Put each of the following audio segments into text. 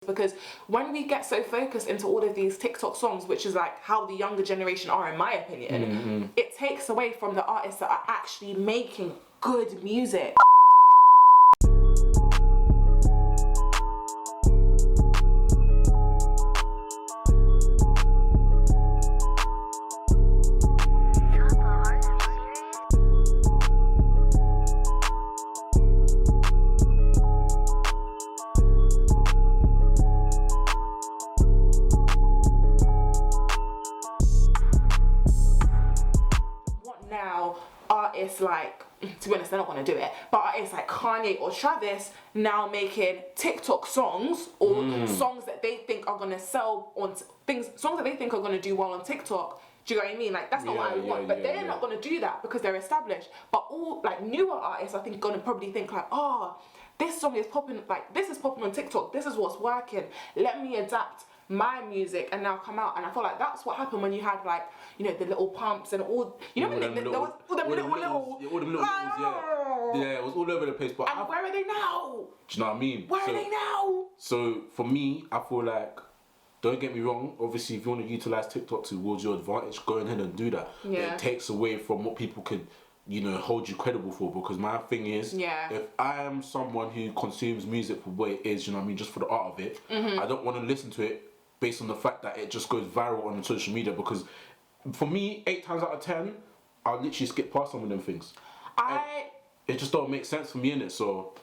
Because when we get so focused into all of these TikTok songs, which is like how the younger generation are, in my opinion, it takes away from the artists that are actually making good music. Now artists like, to be honest, they're not going to do it, but artists like Kanye or Travis now making TikTok songs or songs that they think are going to sell on songs that they think are going to do well on TikTok. Do you know what I mean? Like, that's not what I want. But they're not going to do that because they're established. But all like newer artists, I think, going to probably think like, oh, this song is popping, like this is popping on TikTok. This is what's working. Let me adapt my music and now come out. And I feel like that's what happened when you had, like, you know, the little pumps and all, you know, when there was all them little yeah, it was all over the place. But where are they now? Do you know what I mean? Where are they now? So for me, I feel like, don't get me wrong, obviously if you want to utilise TikTok towards your advantage, go ahead and do that. Yeah. But it takes away from what people could, you know, hold you credible for. Because my thing is, if I am someone who consumes music for what it is, you know what I mean, just for the art of it, I don't want to listen to it based on the fact that it just goes viral on social media. Because for me, 8 times out of 10, I'll literally skip past some of them things. It just don't make sense for me, innit? So,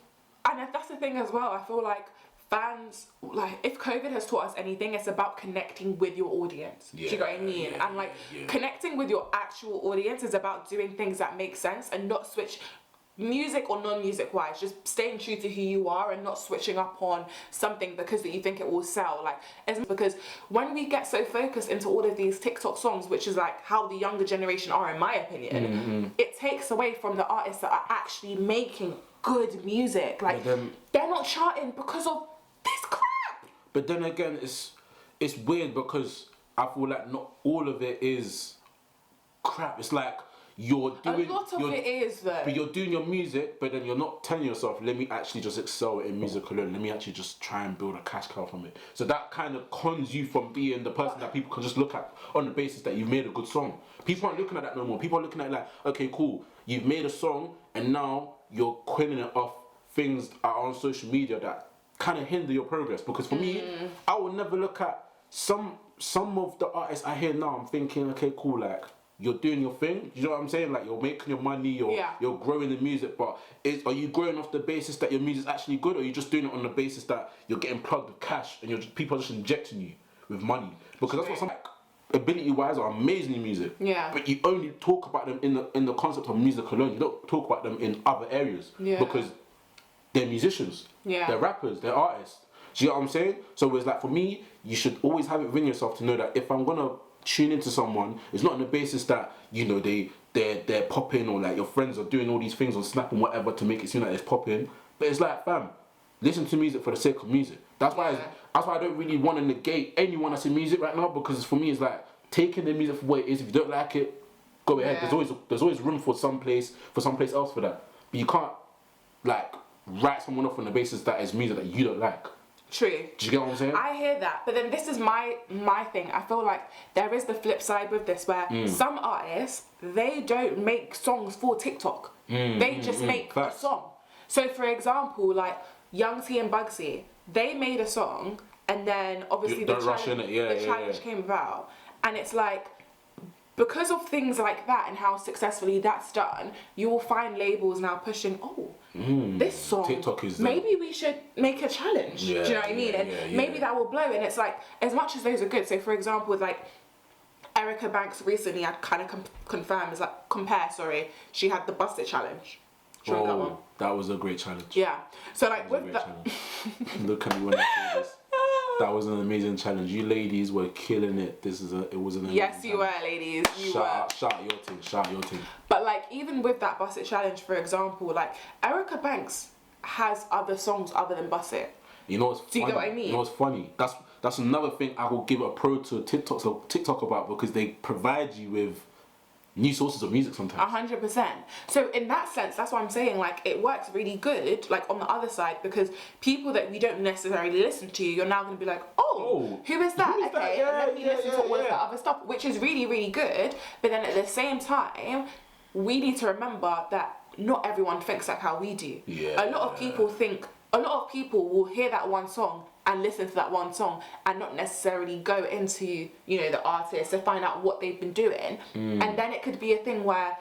and that's the thing as well. I feel like fans, like, if COVID has taught us anything, it's about connecting with your audience. Do you know what I mean? And like connecting with your actual audience is about doing things that make sense and not switch music or non-music wise, just staying true to who you are and not switching up on something because that you think it will sell. Like, it's because when we get so focused into all of these TikTok songs, which is like how the younger generation are, in my opinion, it takes away from the artists that are actually making good music. Like, they're not charting because of this crap. But then again, it's weird because I feel like not all of it is crap. It's like, you're doing, a lot of it is though. But you're doing your music, but then you're not telling yourself, let me actually just excel in music alone. Let me actually just try and build a cash cow from it. So that kind of cons you from being the person that people can just look at on the basis that you've made a good song. People aren't looking at that no more. People are looking at it like, okay, cool, you've made a song and now you're coining it off things that are on social media that kind of hinder your progress. Because for me, I will never look at some of the artists I hear now. I'm thinking, okay, cool, like, you're doing your thing, you know what I'm saying? Like, you're making your money, you're growing the music, but are you growing off the basis that your music's actually good, or are you just doing it on the basis that you're getting plugged with cash and people are just injecting you with money? Because that's what some, like, ability-wise, are amazing in music. Yeah. But you only talk about them in the concept of music alone. You don't talk about them in other areas. Yeah. Because they're musicians. Yeah. They're rappers. They're artists. Do you know what I'm saying? So it's like, for me, you should always have it within yourself to know that if I'm gonna tune into someone, it's not on the basis that, you know, they're popping, or like your friends are doing all these things on Snap and whatever to make it seem like it's popping. But it's like, fam, listen to music for the sake of music. That's why I don't really want to negate anyone that's in music right now, because for me it's like taking the music for what it is. If you don't like it, go ahead. There's always room for someplace else for that. But you can't, like, write someone off on the basis that it's music that you don't like. True. Do you get what I'm saying? I hear that, but then this is my thing. I feel like there is the flip side with this, where some artists, they don't make songs for TikTok. They just make a song. So for example, like Young T and Bugsy, they made a song, and then obviously the challenge came about, and it's like, because of things like that and how successfully that's done, you will find labels now pushing, this song, TikTok is maybe we should make a challenge. Do you know what I mean? And maybe that will blow. And it's like, as much as those are good. So for example, with like Erica Banks recently, I'd kind of compare, she had the Bust It challenge. Do you remember that one? That was a great challenge. Yeah. So like with that, look at me when I say this. That was an amazing challenge. You ladies were killing it. It was an amazing yes, you were, ladies. Shout out your team. But like, even with that Bust It challenge, for example, like Erica Banks has other songs other than Bust It. You know what's funny? Do you get what I mean? You know what's funny? That's another thing I will give a pro to TikTok about, because they provide you with new sources of music sometimes. 100%. So in that sense, that's why I'm saying like it works really good, like on the other side, because people that we don't necessarily listen to, you're now going to be like, oh, who is that? Okay, and let me listen to all of that other stuff, which is really, really good. But then at the same time, we need to remember that not everyone thinks like how we do. Yeah. A lot of people will hear that one song and listen to that one song and not necessarily go into, you know, the artist to find out what they've been doing. And then it could be a thing where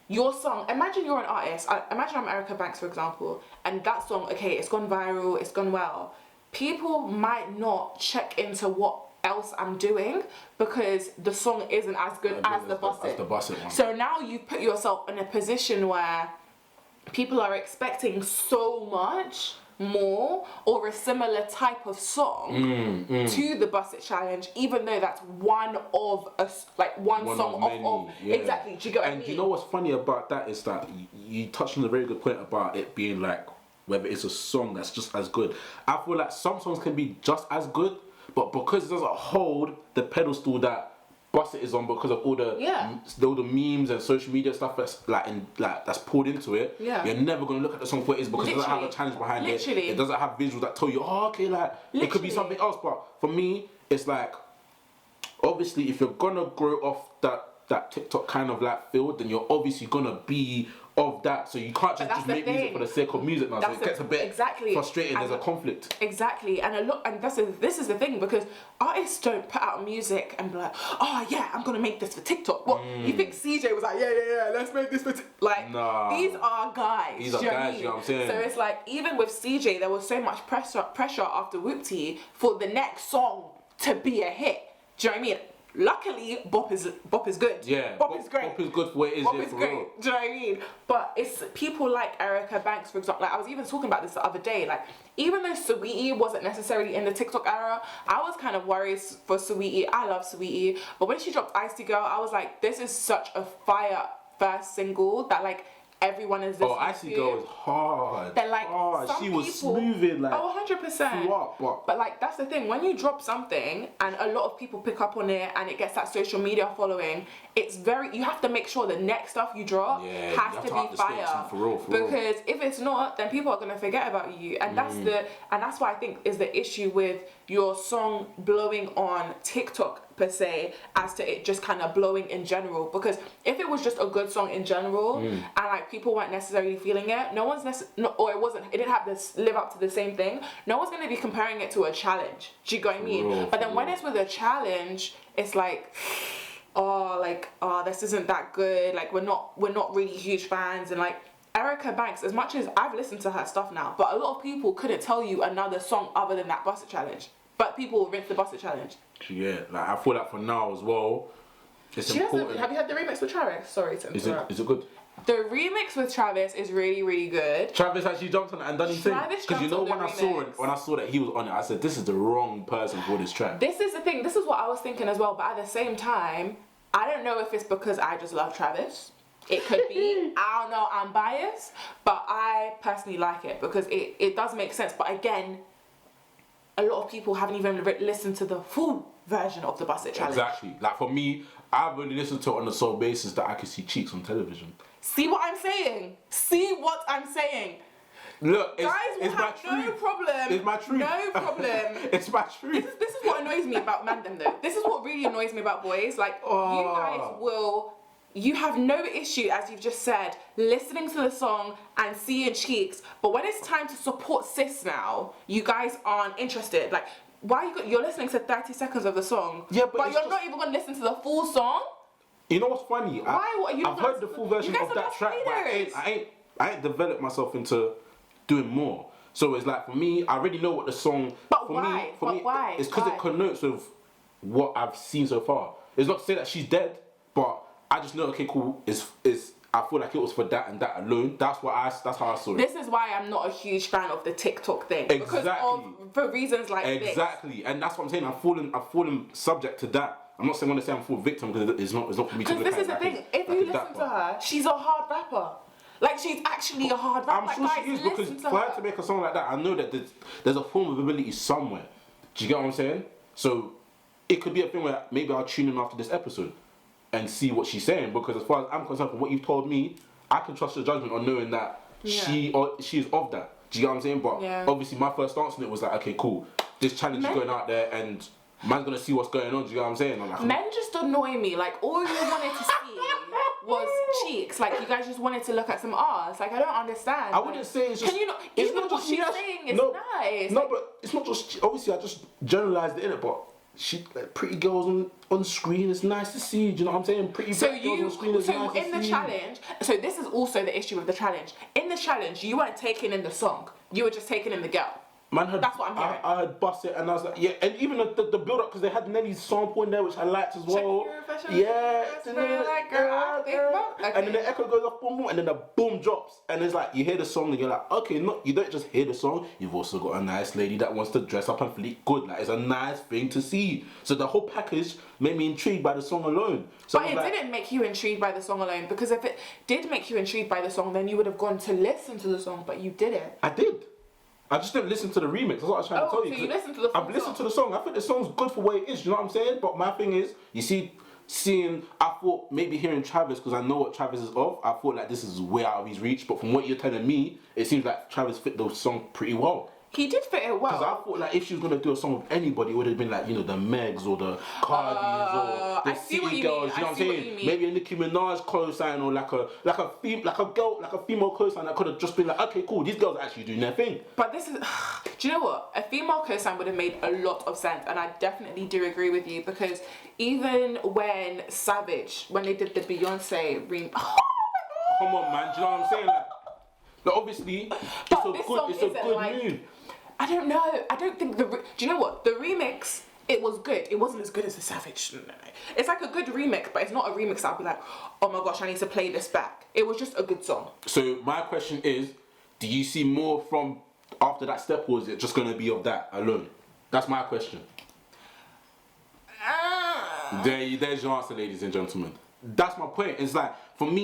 your song, imagine you're an artist, imagine I'm Erica Banks, for example, and that song, okay, it's gone viral, it's gone well. People might not check into what else I'm doing because the song isn't as good as the Busset one. So now you put yourself in a position where people are expecting so much more or a similar type of song to the Busset Challenge, even though that's one of us, like one song of exactly. Do you get what I mean? And you know what's funny about that is that you touched on a very good point about it being like whether it's a song that's just as good. I feel like some songs can be just as good, but because it doesn't hold the pedestal that Busset is on because of all the memes and social media stuff that's that's poured into it, you're never gonna look at the song for what it is because it doesn't have a challenge behind it. It doesn't have visuals that tell you, oh, okay, like it could be something else. But for me, it's like obviously if you're gonna grow off that TikTok kind of like field, then you're obviously gonna be of that. So you can't just make music for the sake of music now. So it gets a bit frustrating. There's a conflict. Exactly, and this is the thing, because artists don't put out music and be like, oh yeah, I'm gonna make this for TikTok. What you think CJ was like, yeah, let's make this for like? Nah. These are guys. These are guys. You know what I'm saying? So it's like even with CJ, there was so much pressure after Whoopty for the next song to be a hit. Do you know what I mean? Luckily, Bop is good. Yeah, Bop is great. Bop is good for what it is. Bop is great. Real. Do you know what I mean? But it's people like Erica Banks, for example. Like I was even talking about this the other day. Like even though Saweetie wasn't necessarily in the TikTok era, I was kind of worried for Saweetie. I love Saweetie, but when she dropped Icy Girl, I was like, this is such a fire first single that like everyone is listening to. Oh, Icy Girl is hard. That like she was smoothing like 100%. But like that's the thing, when you drop something and a lot of people pick up on it and it gets that social media following, you have to make sure the next stuff you drop has to be fire. For real. Because if it's not, then people are gonna forget about you, and that's what I think is the issue with your song blowing on TikTok per se, as to it just kind of blowing in general. Because if it was just a good song in general and like people weren't necessarily feeling it, it didn't have this live up to the same thing, no one's going to be comparing it to a challenge. Do you get what I mean? But then when it's with a challenge, it's like, this isn't that good, like we're not really huge fans. And like Erica Banks, as much as I've listened to her stuff now, but a lot of people couldn't tell you another song other than that Busset Challenge. But people will rinse the Busset Challenge. Yeah, like I feel like for now as well, it's important. Have you had the remix with Travis? Sorry to interrupt. Is it good? The remix with Travis is really, really good. Travis actually jumped on it and done his thing. Because you know when I saw that he was on it, I said, this is the wrong person for this track. This is the thing. This is what I was thinking as well. But at the same time, I don't know if it's because I just love Travis. It could be. I don't know. I'm biased. But I personally like it because it does make sense. But again, a lot of people haven't even listened to the full version of the Busset Challenge. Exactly. Like for me, I've only listened to it on the sole basis that I could see cheeks on television. See what I'm saying? See what I'm saying? Look, guys it's my truth. No problem. It's my truth. No problem. It's my truth. This is what annoys me about Mandem though. This is what really annoys me about boys. Like you guys you have no issue, as you've just said, listening to the song and seeing cheeks, but when it's time to support sis now, you guys aren't interested. Like, why you're listening to 30 seconds of the song, but you're not even going to listen to the full song? You know what's funny? I've heard the full version of that track, but I ain't developed myself into doing more. So it's like, for me, I already know what the song... But why? Why? It's because it connotes with what I've seen so far. It's not to say that she's dead, but I just know, okay, cool, I feel like it was for that and that alone. That's how I saw it. This is why I'm not a huge fan of the TikTok thing. Exactly. For reasons like this. Exactly. And that's what I'm saying. I've fallen subject to that. I'm not saying when I say I'm full victim because it's not for me to look at. Because this is the thing. If you listen to her, she's a hard rapper. Like, she's actually a hard rapper. I'm sure she is, because for her to make a song like that, I know that there's a form of ability somewhere. Do you get what I'm saying? So it could be a thing where maybe I'll tune in after this episode. and see what she's saying, because as far as I'm concerned, from what you've told me, I can trust your judgment on knowing that she is of that. Do you get what I'm saying? But obviously my first stance on it was like, okay, cool, this challenge is going out there and man's gonna see what's going on. Do you get what I'm saying? I'm like, men just annoy me. Like, all you wanted to see was cheeks. Like, you guys just wanted to look at some arse. Like, I don't understand. I wouldn't say it's just. Can you not? It's Even not what just she's saying is nice. No, but it's not just. Obviously, I just generalised it in it, but she like pretty girls on screen. It's nice to see. Do you know what I'm saying? Pretty girls on screen. It's nice to see. So in the challenge, so this is also the issue with the challenge. In the challenge, you weren't taking in the song. You were just taking in the girl. Man had, that's what I'm hearing. I had bust it and I was like, yeah, and even the build up, because they had Nelly's sample in there, which I liked as well. Yeah, and then the echo goes off, boom, boom, and then the boom drops, and it's like you hear the song and you're like, okay, no, you don't just hear the song, you've also got a nice lady that wants to dress up and feel good. Like, it's a nice thing to see. So the whole package made me intrigued by the song alone. So but it didn't make you intrigued by the song alone, because if it did make you intrigued by the song, then you would have gone to listen to the song, but you didn't. I did. I just didn't listen to the remix. That's what I was trying to tell you. So you listened to the I've listened to the song. I think the song's good for what it is. You know what I'm saying? But my thing is, you see, I thought maybe hearing Travis, because I know what Travis is of, I thought like this is way out of his reach. But from what you're telling me, it seems like Travis fit the song pretty well. He did fit it well. Because I thought like if she was gonna do a song with anybody, it would have been like, you know, the Megs or the Cardis or the City Girls. You know what I'm saying? Maybe a Nicki Minaj co-sign or like a female co-sign that could have just been like, okay, cool, these girls are actually doing their thing. But this is, do you know what? A female co-sign would have made a lot of sense, and I definitely do agree with you, because even when Savage, when they did the Beyonce remix. Come on, man. Do you know what I'm saying? Like obviously, it's a good move. I don't know. I don't think do you know what? The remix, it was good. It wasn't as good as the Savage. No. It's like a good remix, but it's not a remix I'll be like, oh my gosh, I need to play this back. It was just a good song. So my question is, do you see more from after that step, or is it just going to be of that alone? That's my question. There's your answer, ladies and gentlemen. That's my point. It's like, for me,